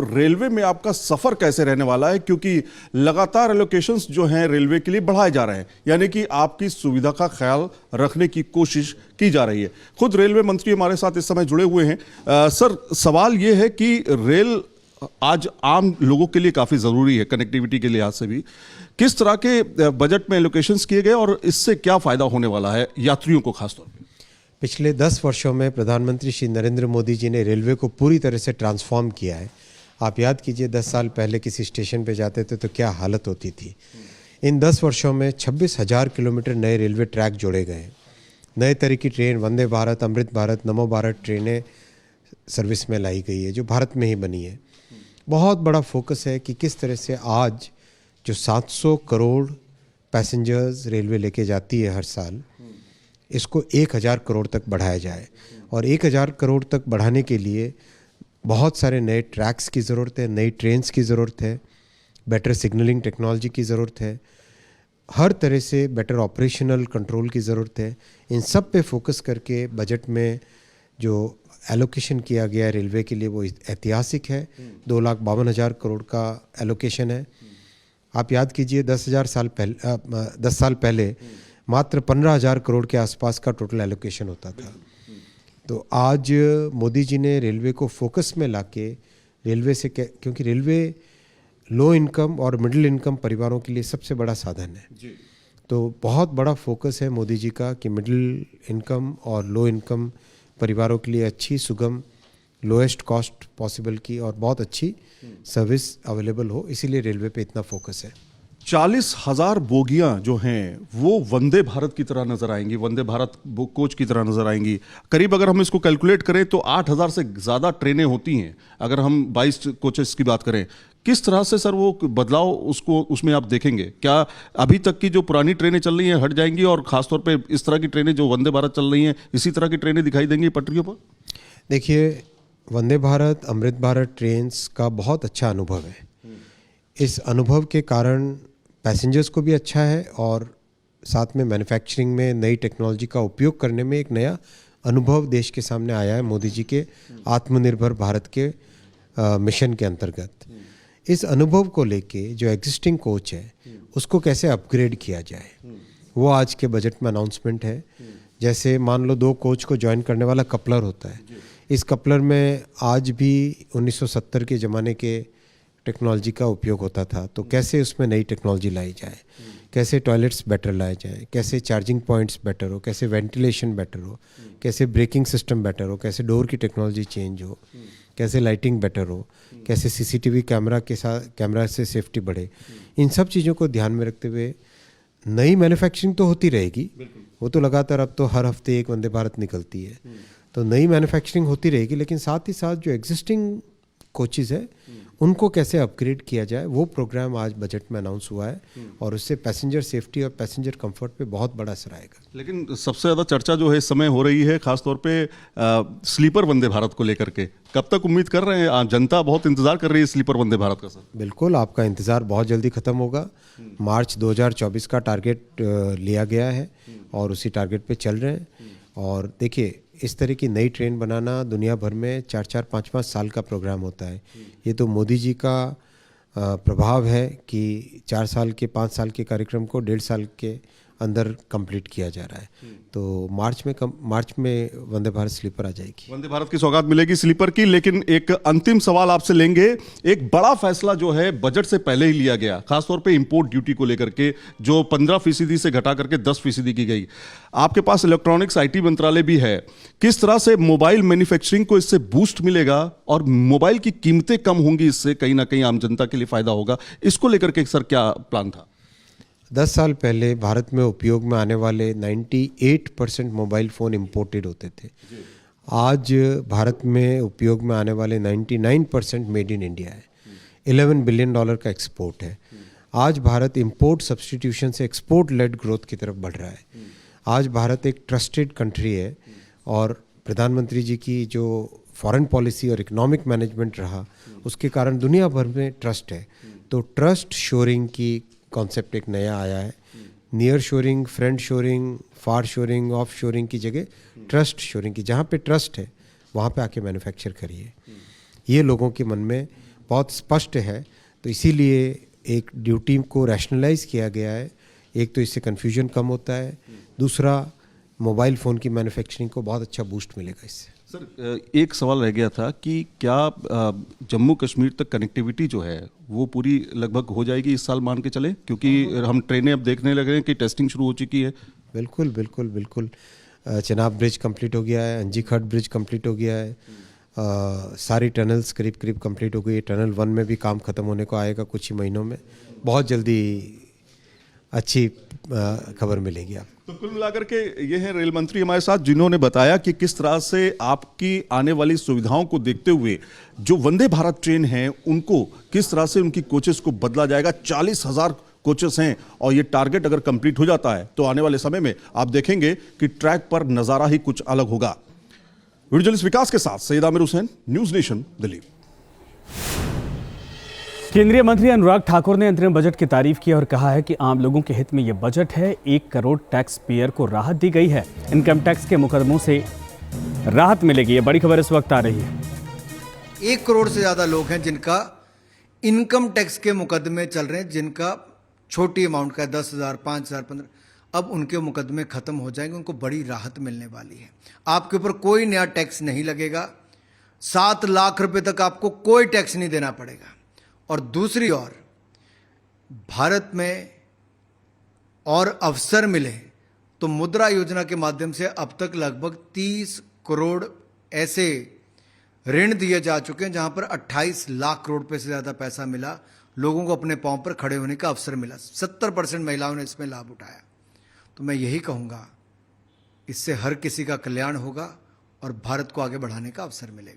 Railway में आपका सफर कैसे रहने वाला है, क्योंकि लगातार एलोकेशंस जो हैं रेलवे के लिए बढ़ाए जा रहे हैं, यानी कि आपकी सुविधा का ख्याल रखने की कोशिश की जा रही है। खुद रेलवे मंत्री हमारे साथ इस समय जुड़े हुए हैं। सर, सवाल यह है कि रेल आज आम लोगों के लिए काफी जरूरी है, कनेक्टिविटी के लिहाज से भी। किस तरह के बजट में एलोकेशंस किए गए और इससे क्या फायदा होने वाला है यात्रियों को खासतौर पर? पिछले 10 वर्षों में प्रधानमंत्री श्री नरेंद्र मोदी जी ने रेलवे को पूरी तरह से ट्रांसफॉर्म किया है। आप याद कीजिए 10 साल पहले किसी स्टेशन पे जाते थे तो क्या हालत होती थी। इन 10 वर्षों में 26,000 किलोमीटर नए रेलवे ट्रैक जोड़े गए। नए तरह की ट्रेन वंदे भारत, अमृत भारत, नमो भारत ट्रेनें सर्विस में लाई गई है जो भारत में ही बनी है। बहुत बड़ा फोकस है कि किस तरह से आज जो 700 करोड़ पैसेंजर्स रेलवे लेके जाती है हर साल, इसको 1,000 करोड़ तक बढ़ाया जाए। और 1,000 करोड़ तक बढ़ाने के लिए बहुत सारे नए ट्रैक्स की ज़रूरत है, नई ट्रेन्स की ज़रूरत है, बेटर सिग्नलिंग टेक्नोलॉजी की ज़रूरत है, हर तरह से बेटर ऑपरेशनल कंट्रोल की ज़रूरत है। इन सब पे फोकस करके बजट में जो एलोकेशन किया गया है रेलवे के लिए वो ऐतिहासिक है। 2,52,000 करोड़ का एलोकेशन है। आप याद कीजिए 10 साल पहले मात्र 15,000 करोड़ के आसपास का टोटल एलोकेशन होता था। तो आज मोदी जी ने रेलवे को फोकस में लाके रेलवे से, क्योंकि रेलवे लो इनकम और मिडिल इनकम परिवारों के लिए सबसे बड़ा साधन है, तो बहुत बड़ा फोकस है मोदी जी का कि मिडिल इनकम और लो इनकम परिवारों के लिए अच्छी, सुगम, लोएस्ट कॉस्ट पॉसिबल की और बहुत अच्छी सर्विस अवेलेबल हो, इसीलिए रेलवे पे इतना फोकस है। 40,000 बोगियां जो हैं वो वंदे भारत की तरह नजर आएंगी, वंदे भारत कोच की तरह नजर आएंगी। करीब अगर हम इसको कैलकुलेट करें तो 8,000 से ज़्यादा ट्रेनें होती हैं अगर हम 22 कोचेस की बात करें। किस तरह से सर वो बदलाव उसमें आप देखेंगे? क्या अभी तक की जो पुरानी ट्रेनें चल रही हैं हट जाएंगी और ख़ासतौर पे इस तरह की ट्रेनें जो वंदे भारत चल रही हैं इसी तरह की ट्रेनें दिखाई देंगी पटरियों पर? देखिए, वंदे भारत, अमृत भारत ट्रेन्स का बहुत अच्छा अनुभव है। इस अनुभव के कारण पैसेंजर्स को भी अच्छा है और साथ में मैन्युफैक्चरिंग में नई टेक्नोलॉजी का उपयोग करने में एक नया अनुभव देश के सामने आया है मोदी जी के आत्मनिर्भर भारत के मिशन के अंतर्गत। इस अनुभव को लेके जो एग्जिस्टिंग कोच है उसको कैसे अपग्रेड किया जाए, वो आज के बजट में अनाउंसमेंट है। जैसे मान लो 2 कोच को ज्वाइन करने वाला कपलर होता है, इस कपलर में आज भी 1970 के ज़माने के टेक्नोलॉजी का उपयोग होता था, तो कैसे उसमें नई टेक्नोलॉजी लाई जाए, कैसे टॉयलेट्स बेटर लाए जाए, कैसे चार्जिंग पॉइंट्स बेटर हो, कैसे वेंटिलेशन बेटर हो, कैसे ब्रेकिंग सिस्टम बेटर हो, कैसे डोर की टेक्नोलॉजी चेंज हो, कैसे लाइटिंग बेटर हो, कैसे सीसीटीवी कैमरा से सेफ्टी बढ़े। इन सब चीज़ों को ध्यान में रखते हुए नई मैन्युफैक्चरिंग तो होती रहेगी, वो तो लगातार, अब तो हर हफ्ते एक वंदे भारत निकलती है, तो नई मैन्युफैक्चरिंग होती रहेगी, लेकिन साथ ही साथ जो एग्जिस्टिंग कोचेज़ है उनको कैसे अपग्रेड किया जाए, वो प्रोग्राम आज बजट में अनाउंस हुआ है और उससे पैसेंजर सेफ्टी और पैसेंजर कंफर्ट पे बहुत बड़ा असर आएगा। लेकिन सबसे ज़्यादा चर्चा जो है इस समय हो रही है खासतौर पे स्लीपर वंदे भारत को लेकर के। कब तक उम्मीद कर रहे हैं? जनता बहुत इंतजार कर रही है स्लीपर वंदे भारत का। सर बिल्कुल, आपका इंतज़ार बहुत जल्दी ख़त्म होगा। मार्च 2024 का टारगेट लिया गया है और उसी टारगेट पे चल रहे हैं। और देखिए, इस तरह की नई ट्रेन बनाना दुनिया भर में 4-4, 5-5 साल का प्रोग्राम होता है। ये तो मोदी जी का प्रभाव है कि 4 साल के, 5 साल के कार्यक्रम को 1.5 साल के अंदर कंप्लीट किया जा रहा है। तो मार्च में वंदे भारत स्लीपर आ जाएगी, वंदे भारत की सौगात मिलेगी स्लीपर की। लेकिन एक अंतिम सवाल आपसे लेंगे। एक बड़ा फैसला जो है बजट से पहले ही लिया गया, खासतौर पे इंपोर्ट ड्यूटी को लेकर के, जो 15% से घटा करके 10% की गई। आपके पास इलेक्ट्रॉनिक्स IT मंत्रालय भी है। किस तरह से मोबाइल मैन्युफैक्चरिंग को इससे बूस्ट मिलेगा और मोबाइल की कीमतें कम होंगी, इससे कहीं ना कहीं आम जनता के लिए फायदा होगा, इसको लेकर के सर क्या प्लान था? 10 साल पहले भारत में उपयोग में आने वाले 98% मोबाइल फ़ोन इम्पोर्टेड होते थे। आज भारत में उपयोग में आने वाले 99% मेड इन इंडिया है। $11 बिलियन का एक्सपोर्ट है। आज भारत इंपोर्ट सब्स्टिट्यूशन से एक्सपोर्ट लेड ग्रोथ की तरफ बढ़ रहा है। आज भारत एक ट्रस्टेड कंट्री है और प्रधानमंत्री जी की जो फॉरेन पॉलिसी और इकोनॉमिक मैनेजमेंट रहा, उसके कारण दुनिया भर में ट्रस्ट है। तो ट्रस्ट शोरिंग की कॉन्सेप्ट एक नया आया है। Near shoring, friend shoring, far shoring, of shoring की जगह ट्रस्ट शोरिंग की, जहाँ पे ट्रस्ट है वहाँ पे आके मैन्युफैक्चर करिए। ये लोगों के मन में बहुत स्पष्ट है। तो इसीलिए एक ड्यूटी को रैशनलाइज किया गया है। एक तो इससे कन्फ्यूजन कम होता है, दूसरा मोबाइल फ़ोन की मैन्युफैक्चरिंग को बहुत अच्छा बूस्ट मिलेगा इससे। सर, एक सवाल रह गया था कि क्या जम्मू कश्मीर तक कनेक्टिविटी जो है वो पूरी लगभग हो जाएगी इस साल, मान के चले, क्योंकि हम ट्रेनें अब देखने लग रहे हैं कि टेस्टिंग शुरू हो चुकी है। बिल्कुल बिल्कुल बिल्कुल। चनाब ब्रिज कंप्लीट हो गया है, अंजी खट ब्रिज कंप्लीट हो गया है, सारी टनल्स करीब करीब कंप्लीट हो गई है। टनल 1 में भी काम ख़त्म होने को आएगा कुछ ही महीनों में। बहुत जल्दी अच्छी खबर मिलेगी आप। तो कुल मिलाकर के ये हैं रेल मंत्री हमारे साथ, जिन्होंने बताया कि किस तरह से आपकी आने वाली सुविधाओं को देखते हुए जो वंदे भारत ट्रेन है उनको किस तरह से उनकी कोचेस को बदला जाएगा। 40,000 कोचेस हैं और ये टारगेट अगर कंप्लीट हो जाता है तो आने वाले समय में आप देखेंगे कि ट्रैक पर नजारा ही कुछ अलग होगा। वीडियो जर्नलिस्ट विकास के साथ सैयद आमिर हुसैन, न्यूज नेशन, दिल्ली। केंद्रीय मंत्री अनुराग ठाकुर ने अंतरिम बजट की तारीफ की और कहा है कि आम लोगों के हित में यह बजट है। 1 करोड़ टैक्स पेयर को राहत दी गई है। इनकम टैक्स के मुकदमों से राहत मिलेगी। ये बड़ी खबर इस वक्त आ रही है। 1 करोड़ से ज्यादा लोग हैं जिनका इनकम टैक्स के मुकदमे चल रहे हैं, जिनका छोटी अमाउंट का 10,000, 5,000, 15, अब उनके मुकदमे खत्म हो जाएंगे। उनको बड़ी राहत मिलने वाली है। आपके ऊपर कोई नया टैक्स नहीं लगेगा। 7 लाख रुपए तक आपको कोई टैक्स नहीं देना पड़ेगा। और दूसरी ओर भारत में और अवसर मिले तो मुद्रा योजना के माध्यम से अब तक लगभग 30 करोड़ ऐसे ऋण दिए जा चुके हैं जहां पर 28 लाख करोड़ रुपए से ज़्यादा पैसा मिला। लोगों को अपने पांव पर खड़े होने का अवसर मिला। 70% महिलाओं ने इसमें लाभ उठाया। तो मैं यही कहूँगा, इससे हर किसी का कल्याण होगा और भारत को आगे बढ़ाने का अवसर मिलेगा।